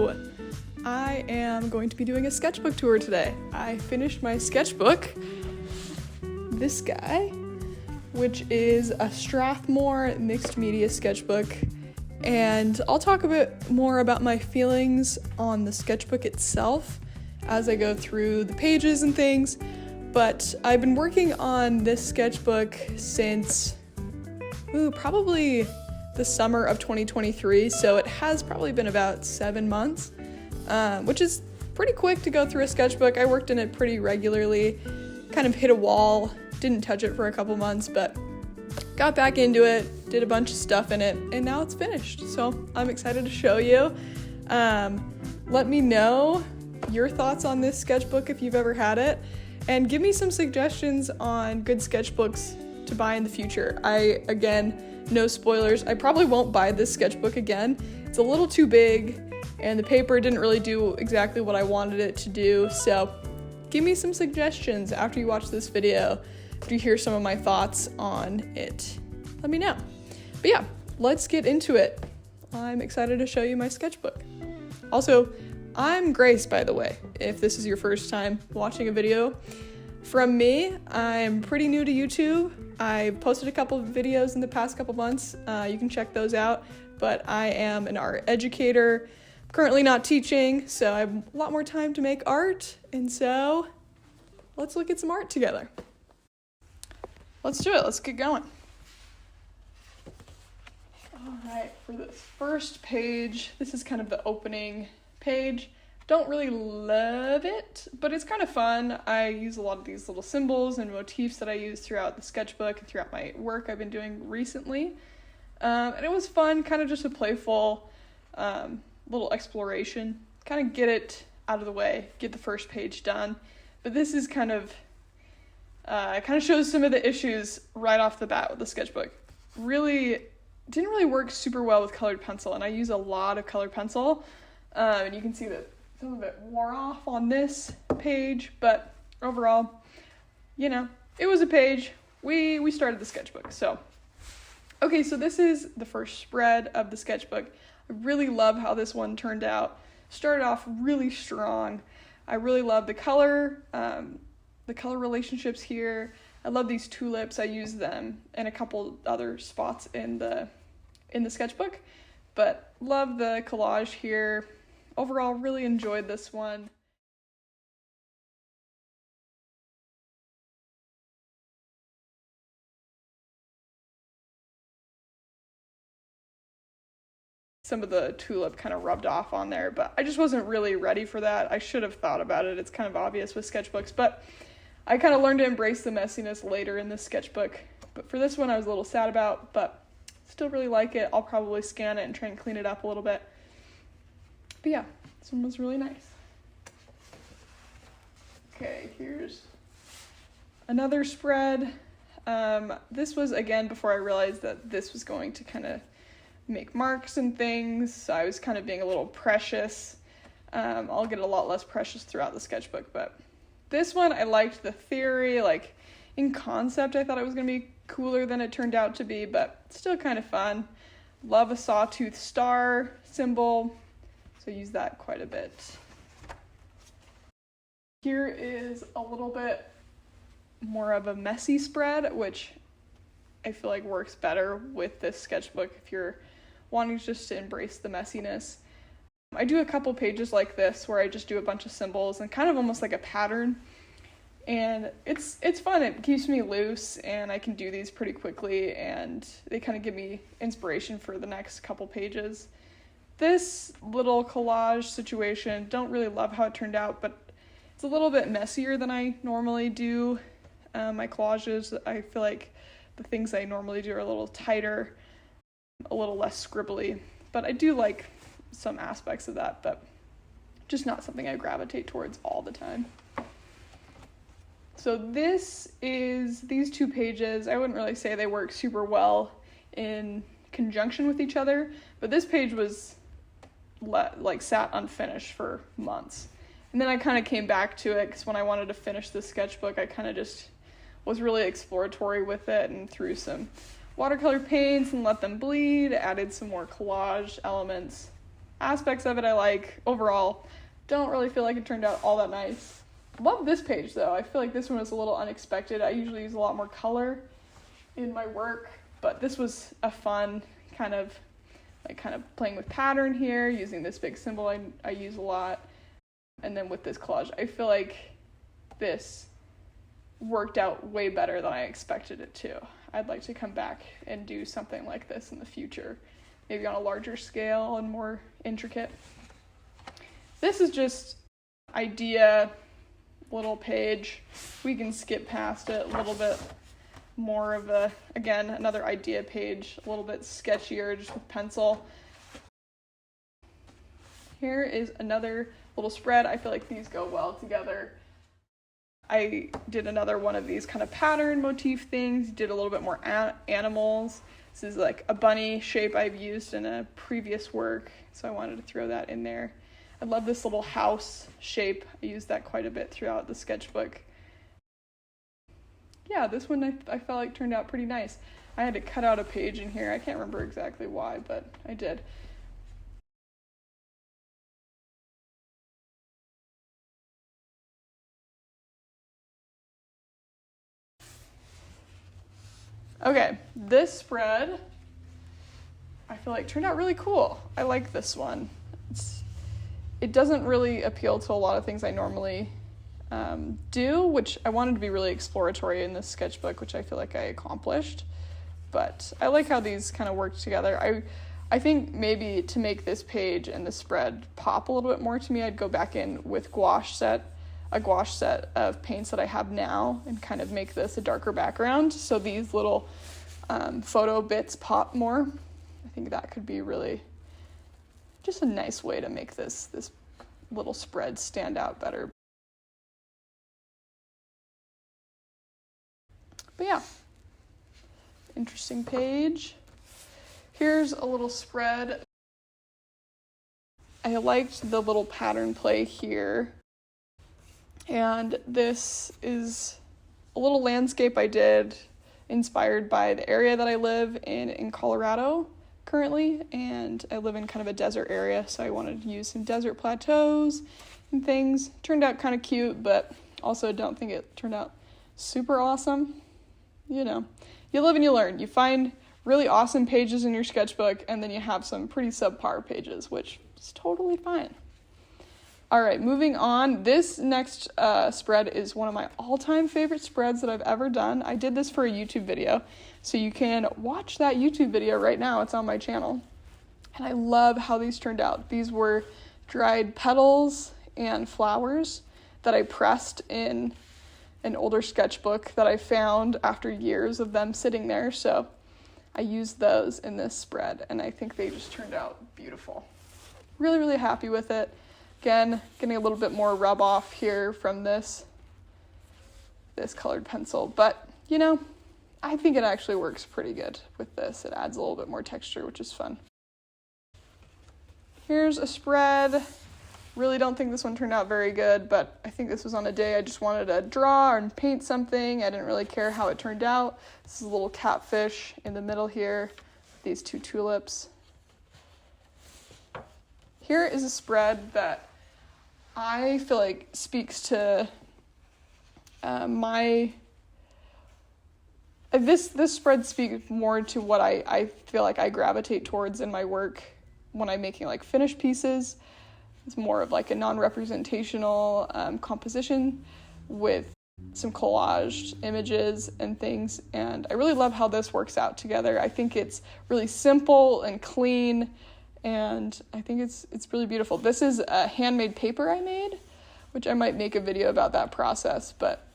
So I am going to be doing a sketchbook tour today. I finished my sketchbook, this guy, which is a Strathmore mixed media sketchbook, and I'll talk a bit more about my feelings on the sketchbook itself as I go through the pages and things. But I've been working on this sketchbook since probably the summer of 2023, so it has probably been about 7 months, which is pretty quick to go through a sketchbook. I worked in it pretty regularly, kind of hit a wall, didn't touch it for a couple months, but got back into it, did a bunch of stuff in it, and now it's finished. So I'm excited to show you. Let me know your thoughts on this sketchbook if you've ever had it, and give me some suggestions on good sketchbooks to buy in the future. Again, no spoilers, I probably won't buy this sketchbook again. It's a little too big, and the paper didn't really do exactly what I wanted it to do, so give me some suggestions after you watch this video. After you hear some of my thoughts on it, let me know. But yeah, let's get into it. I'm excited to show you my sketchbook. Also, I'm Grace, by the way, if this is your first time watching a video from me. I'm pretty new to YouTube. I've posted a couple of videos in the past couple months. You can check those out, but I am an art educator. I'm currently not teaching, so I have a lot more time to make art, and so let's look at some art together. Let's do it. Let's get going. All right, for this first page, this is kind of the opening page. Don't really love it, but it's kind of fun. I use a lot of these little symbols and motifs that I use throughout the sketchbook and throughout my work I've been doing recently. And it was fun, kind of just a playful little exploration. Kind of get it out of the way, get the first page done. But this is kind of shows some of the issues right off the bat with the sketchbook. Didn't really work super well with colored pencil, and I use a lot of colored pencil. And you can see that some of it wore off on this page, but overall, it was a page. We started the sketchbook. So, okay, so this is the first spread of the sketchbook. I really love how this one turned out. Started off really strong. I really love the color relationships here. I love these tulips. I use them in a couple other spots in the sketchbook, but love the collage here. Overall, really enjoyed this one. Some of the tulip kind of rubbed off on there, but I just wasn't really ready for that. I should have thought about it. It's kind of obvious with sketchbooks, but I kind of learned to embrace the messiness later in this sketchbook. But for this one, I was a little sad about, but still really like it. I'll probably scan it and try and clean it up a little bit. But yeah, this one was really nice. Okay, here's another spread. This was, again, before I realized that this was going to kind of make marks and things, so I was kind of being a little precious. I'll get a lot less precious throughout the sketchbook, but this one, I liked the theory. Like, in concept, I thought it was going to be cooler than it turned out to be, but still kind of fun. Love a sawtooth star symbol, so I use that quite a bit. Here is a little bit more of a messy spread, which I feel like works better with this sketchbook if you're wanting just to embrace the messiness. I do a couple pages like this where I just do a bunch of symbols and kind of almost like a pattern, and it's fun. It keeps me loose, and I can do these pretty quickly, and they kind of give me inspiration for the next couple pages. This little collage situation, don't really love how it turned out, but it's a little bit messier than I normally do. My collages, I feel like the things I normally do are a little tighter, a little less scribbly, but I do like some aspects of that, but just not something I gravitate towards all the time. So these two pages, I wouldn't really say they work super well in conjunction with each other, but this page was sat unfinished for months. And then I kind of came back to it because when I wanted to finish the sketchbook, I kind of just was really exploratory with it and threw some watercolor paints and let them bleed, added some more collage elements aspects of it I like. Overall, don't really feel like it turned out all that nice. Love this page though. I feel like this one was a little unexpected. I usually use a lot more color in my work, but this was a fun kind of playing with pattern here, using this big symbol I use a lot. And then with this collage, I feel like this worked out way better than I expected it to. I'd like to come back and do something like this in the future, maybe on a larger scale and more intricate. This is just idea little page. We can skip past it a little bit. More of a, again, another idea page, a little bit sketchier, just with pencil. Here is another little spread. I feel like these go well together. I did another one of these kind of pattern motif things, did a little bit more animals. This is like a bunny shape I've used in a previous work, so I wanted to throw that in there. I love this little house shape. I used that quite a bit throughout the sketchbook. Yeah, this one I felt like turned out pretty nice. I had to cut out a page in here. I can't remember exactly why, but I did. Okay, this spread I feel like turned out really cool. I like this one. It doesn't really appeal to a lot of things I normally do, which I wanted to be really exploratory in this sketchbook, which I feel like I accomplished. But I like how these kind of work together. I think maybe to make this page and the spread pop a little bit more to me, I'd go back in with a gouache set of paints that I have now and kind of make this a darker background so these little photo bits pop more. I think that could be really just a nice way to make this little spread stand out better. But yeah, interesting page. Here's a little spread. I liked the little pattern play here. And this is a little landscape I did inspired by the area that I live in Colorado currently. And I live in kind of a desert area, so I wanted to use some desert plateaus and things. Turned out kind of cute, but also don't think it turned out super awesome. You know, you live and you learn. You find really awesome pages in your sketchbook, and then you have some pretty subpar pages, which is totally fine. All right, moving on. This next spread is one of my all-time favorite spreads that I've ever done. I did this for a YouTube video, so you can watch that YouTube video right now. It's on my channel. And I love how these turned out. These were dried petals and flowers that I pressed in an older sketchbook that I found after years of them sitting there. So I used those in this spread, and I think they just turned out beautiful. Really, really happy with it. Again, getting a little bit more rub off here from this colored pencil, but you know, I think it actually works pretty good with this. It adds a little bit more texture, which is fun. Here's a spread. Really don't think this one turned out very good, but I think this was on a day I just wanted to draw and paint something. I didn't really care how it turned out. This is a little catfish in the middle here, these two tulips. Here is a spread that I feel like speaks to this spread speaks more to what I feel like I gravitate towards in my work when I'm making like finished pieces. It's more of like a non-representational composition with some collaged images and things, and I really love how this works out together. I think it's really simple and clean, and I think it's really beautiful. This is a handmade paper I made, which I might make a video about that process, but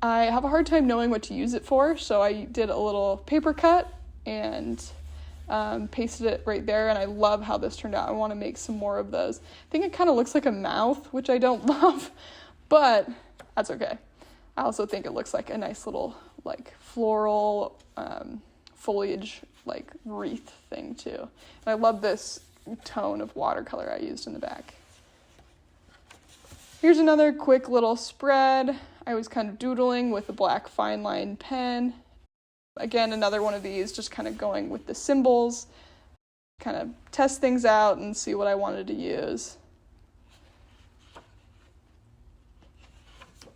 I have a hard time knowing what to use it for, so I did a little paper cut and pasted it right there, and I love how this turned out. I want to make some more of those. I think it kind of looks like a mouth, which I don't love, but that's okay. I also think it looks like a nice little like floral foliage like wreath thing too. And I love this tone of watercolor I used in the back. Here's another quick little spread. I was kind of doodling with a black fine line pen. Again, another one of these, just kind of going with the symbols. kind of test things out and see what I wanted to use.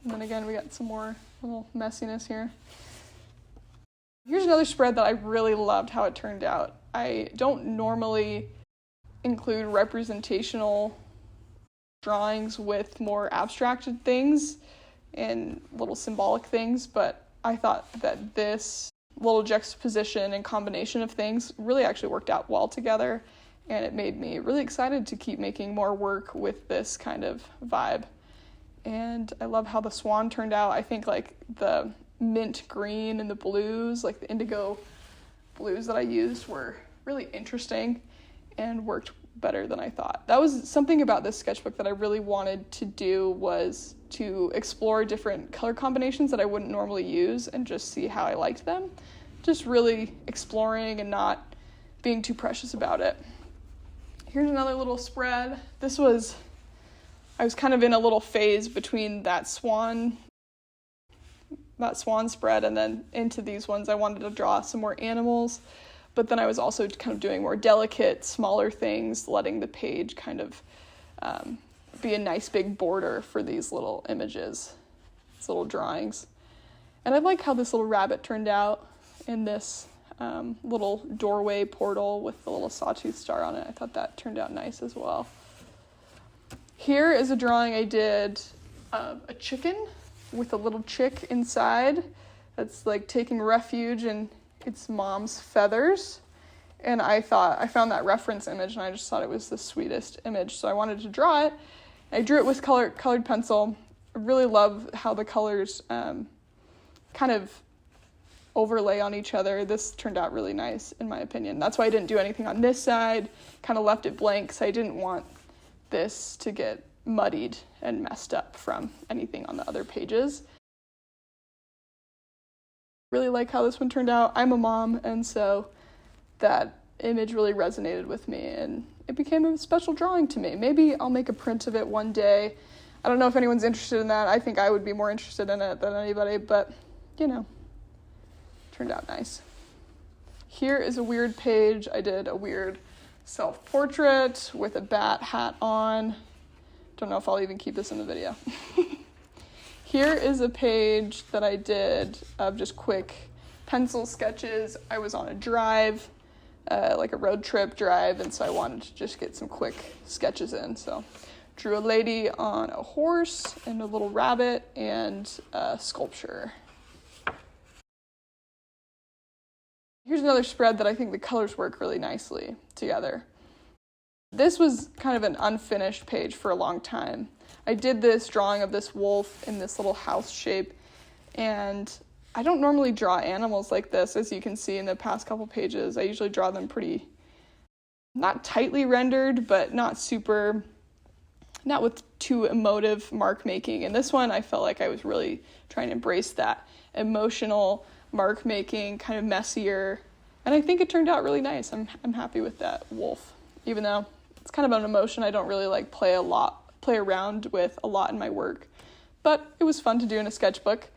And then again, we got some more little messiness here. Here's another spread that I really loved how it turned out. I don't normally include representational drawings with more abstracted things and little symbolic things, but I thought that this little juxtaposition and combination of things really actually worked out well together, and it made me really excited to keep making more work with this kind of vibe. And I love how the swan turned out. I think like the mint green and the blues, like the indigo blues that I used, were really interesting and worked better than I thought. That was something about this sketchbook that I really wanted to do, was to explore different color combinations that I wouldn't normally use and just see how I liked them. Just really exploring and not being too precious about it. Here's another little spread. I was kind of in a little phase between that swan spread and then into these ones. I wanted to draw some more animals, but then I was also kind of doing more delicate, smaller things, letting the page kind of be a nice big border for these little images, these little drawings. And I like how this little rabbit turned out in this little doorway portal with the little sawtooth star on it. I thought that turned out nice as well. Here is a drawing I did of a chicken with a little chick inside that's like taking refuge in its mom's feathers. And I found that reference image and I just thought it was the sweetest image. So I wanted to draw it. I drew it with colored pencil. I really love how the colors kind of overlay on each other. This turned out really nice in my opinion. That's why I didn't do anything on this side, kind of left it blank because I didn't want this to get muddied and messed up from anything on the other pages. Really like how this one turned out. I'm a mom, and so that image really resonated with me, and it became a special drawing to me. Maybe I'll make a print of it one day. I don't know if anyone's interested in that. I think I would be more interested in it than anybody, but, turned out nice. Here is a weird page. I did a weird self-portrait with a bat hat on. Don't know if I'll even keep this in the video. Here is a page that I did of just quick pencil sketches. I was on a drive, like a road trip drive, and so I wanted to just get some quick sketches in. So drew a lady on a horse and a little rabbit and a sculpture. Here's another spread that I think the colors work really nicely together. This was kind of an unfinished page for a long time. I did this drawing of this wolf in this little house shape, and I don't normally draw animals like this, as you can see in the past couple pages. I usually draw them pretty, not tightly rendered, but not with too emotive mark making. And this one, I felt like I was really trying to embrace that emotional mark making, kind of messier, and I think it turned out really nice. I'm happy with that wolf, even though it's kind of an emotion I don't really like play around with a lot in my work, but it was fun to do in a sketchbook.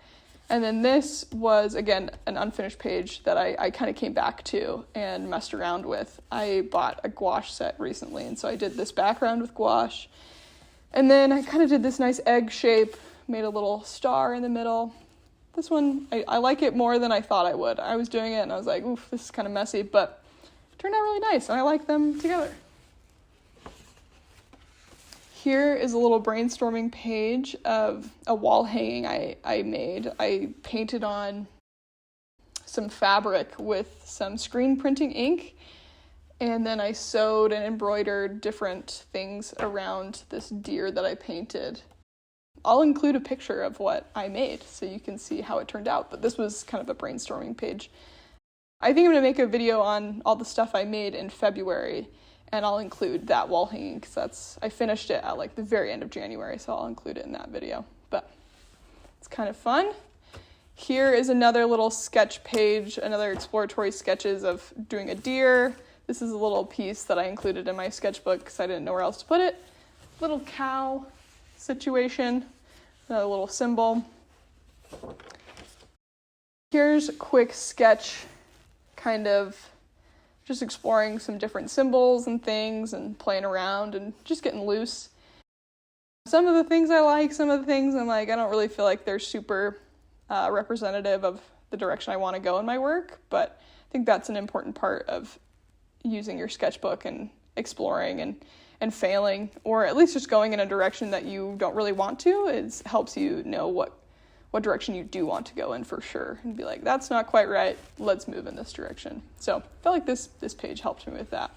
And then this was, again, an unfinished page that I kind of came back to and messed around with. I bought a gouache set recently, and so I did this background with gouache, and then I kind of did this nice egg shape, made a little star in the middle. This one, I like it more than I thought I would. I was doing it and I was like, oof, this is kind of messy, but it turned out really nice, and I like them together. Here is a little brainstorming page of a wall hanging I made. I painted on some fabric with some screen printing ink, and then I sewed and embroidered different things around this deer that I painted. I'll include a picture of what I made so you can see how it turned out, but this was kind of a brainstorming page. I think I'm going to make a video on all the stuff I made in February, and I'll include that wall hanging because I finished it at like the very end of January, so I'll include it in that video. But it's kind of fun. Here is another little sketch page, another exploratory sketches of doing a deer. This is a little piece that I included in my sketchbook because I didn't know where else to put it. Little cow situation, another little symbol. Here's a quick sketch kind of just exploring some different symbols and things and playing around and just getting loose. Some of the things I like, some of the things I'm like, I don't really feel like they're super representative of the direction I want to go in my work, but I think that's an important part of using your sketchbook and exploring and failing, or at least just going in a direction that you don't really want to. It helps you know what direction you do want to go in for sure, and be like, that's not quite right, let's move in this direction. So I felt like this page helped me with that.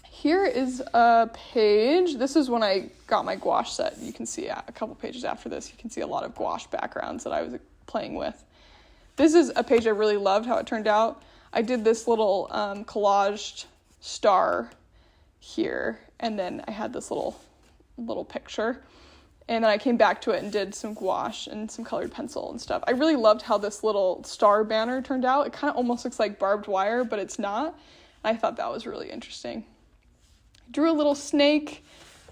Here is a page. This is when I got my gouache set. You can see a couple pages after this, you can see a lot of gouache backgrounds that I was playing with. This is a page I really loved how it turned out. I did this little collaged star here, and then I had this little picture. And then I came back to it and did some gouache and some colored pencil and stuff. I really loved how this little star banner turned out. It kind of almost looks like barbed wire, but it's not. I thought that was really interesting. I drew a little snake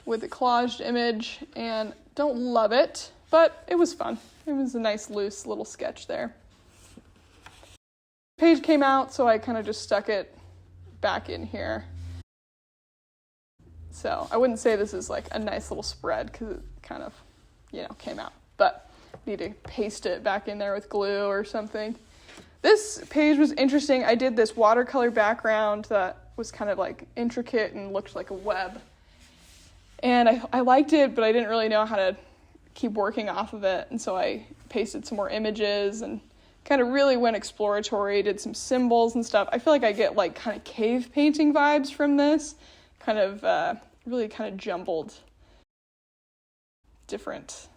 with a collaged image, and don't love it, but it was fun. It was a nice, loose little sketch there. The page came out, so I kind of just stuck it back in here. So I wouldn't say this is like a nice little spread because it kind of, came out. But I need to paste it back in there with glue or something. This page was interesting. I did this watercolor background that was kind of like intricate and looked like a web. And I liked it, but I didn't really know how to keep working off of it. And so I pasted some more images and kind of really went exploratory, did some symbols and stuff. I feel like I get like kind of cave painting vibes from this. Kind of really kind of jumbled different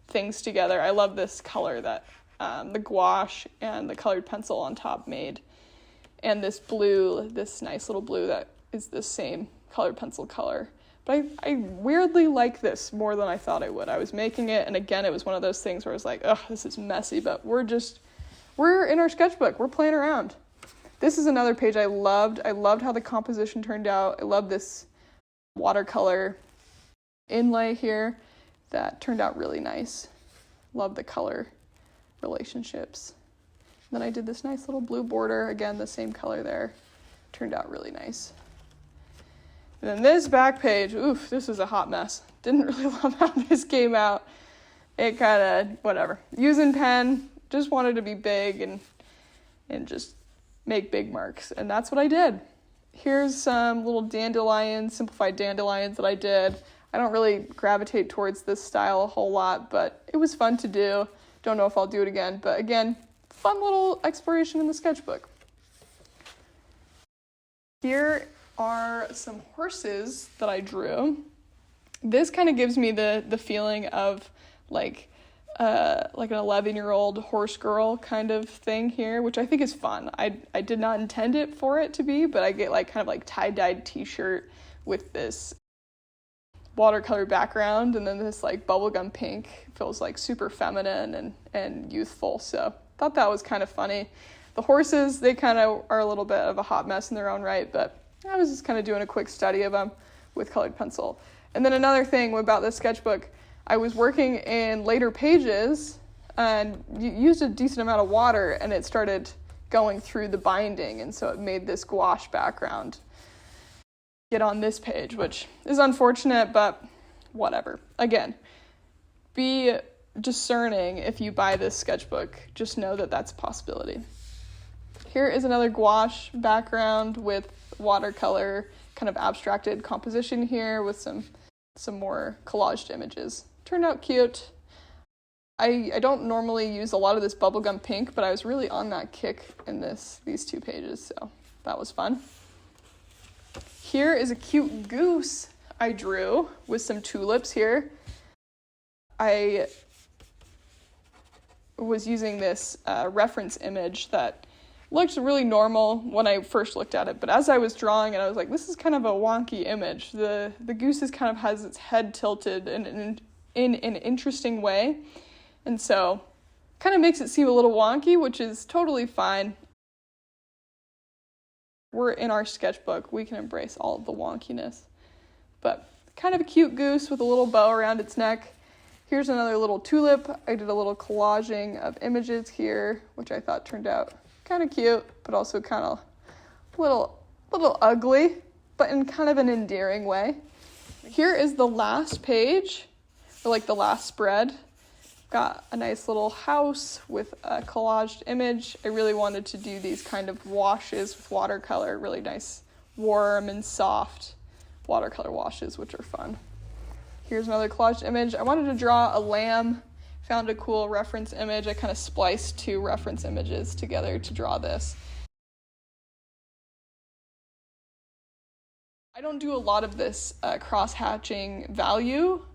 things together. I love this color that the gouache and the colored pencil on top made, and this blue, this nice little blue that is the same colored pencil color. But I weirdly like this more than I thought I would. I was making it, and again, it was one of those things where I was like, ugh, this is messy, but we're in our sketchbook. We're playing around. This is another page I loved. I loved how the composition turned out. I love this watercolor inlay here. That turned out really nice. Love the color relationships. And then I did this nice little blue border. Again, the same color there. Turned out really nice. And then this back page, oof, this was a hot mess. Didn't really love how this came out. It kind of, whatever. Using pen, just wanted to be big and just make big marks, and that's what I did. Here's some little dandelions, simplified dandelions that I did. I don't really gravitate towards this style a whole lot, but it was fun to do. Don't know if I'll do it again, but again, fun little exploration in the sketchbook. Here are some horses that I drew. This kind of gives me the feeling of like an 11-year-old horse girl kind of thing here, which I think is fun. I did not intend it for it to be, but I get like kind of like tie-dyed t-shirt with this watercolor background, and then this like bubblegum pink feels like super feminine and youthful. So thought that was kind of funny. The horses, they kind of are a little bit of a hot mess in their own right, but I was just kind of doing a quick study of them with colored pencil. And then another thing about this sketchbook, I was working in later pages and used a decent amount of water, and it started going through the binding, and so it made this gouache background get on this page, which is unfortunate, but whatever. Again, be discerning if you buy this sketchbook. Just know that that's a possibility. Here is another gouache background with watercolor kind of abstracted composition here with some more collaged images. Turned out cute. I don't normally use a lot of this bubblegum pink, but I was really on that kick in these two pages, so that was fun. Here is a cute goose I drew with some tulips here. I was using this reference image that looked really normal when I first looked at it, but as I was drawing it, I was like, this is kind of a wonky image. The goose kind of has its head tilted in an interesting way, and so kind of makes it seem a little wonky, which is totally fine. We're in our sketchbook. We can embrace all of the wonkiness. But kind of a cute goose with a little bow around its neck. Here's another little tulip. I did a little collaging of images here, which I thought turned out kind of cute, but also kind of little ugly, but in kind of an endearing way. Here is the last page, or like the last spread. Got a nice little house with a collaged image. I really wanted to do these kind of washes with watercolor, really nice, warm and soft watercolor washes, which are fun. Here's another collaged image. I wanted to draw a lamb, found a cool reference image. I kind of spliced 2 reference images together to draw this. I don't do a lot of this cross-hatching value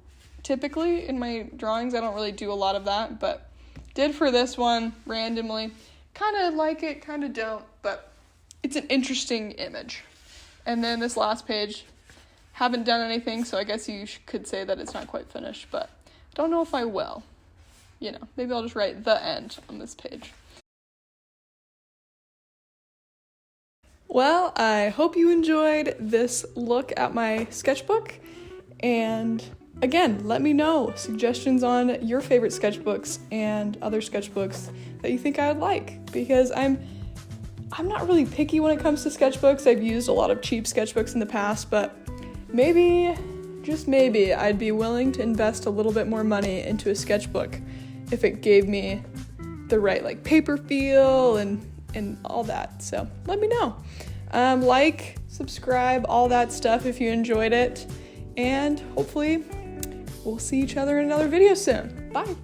typically in my drawings. I don't really do a lot of that, but did for this one randomly. Kind of like it, kind of don't, but it's an interesting image. And then this last page, haven't done anything, so I guess you could say that it's not quite finished, but I don't know if I will. You know, maybe I'll just write the end on this page. Well, I hope you enjoyed this look at my sketchbook, and again, let me know suggestions on your favorite sketchbooks and other sketchbooks that you think I would like, because I'm not really picky when it comes to sketchbooks. I've used a lot of cheap sketchbooks in the past, but maybe, just maybe, I'd be willing to invest a little bit more money into a sketchbook if it gave me the right like paper feel and all that. So let me know. Like, subscribe, all that stuff if you enjoyed it, and hopefully we'll see each other in another video soon. Bye.